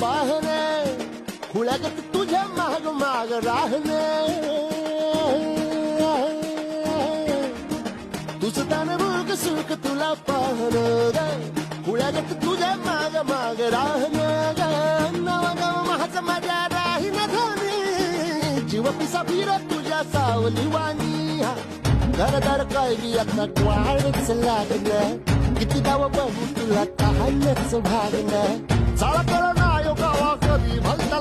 पाहणे खुळ्यागत तुझ्या माग माग राहणे तुझं तान भूक सुख तुला पाहणं ग खुळ्यागत तुझ्या माग माग राहणं ग नवा नव माझं माझ्या राही न धनी जीव पिसा फिर तुझ्या सावली वाणी घर घर काय आता वाळच लागलं किती दाव बघू तुला तहानच भागणं चाळा कळ ना गावा कधी भलता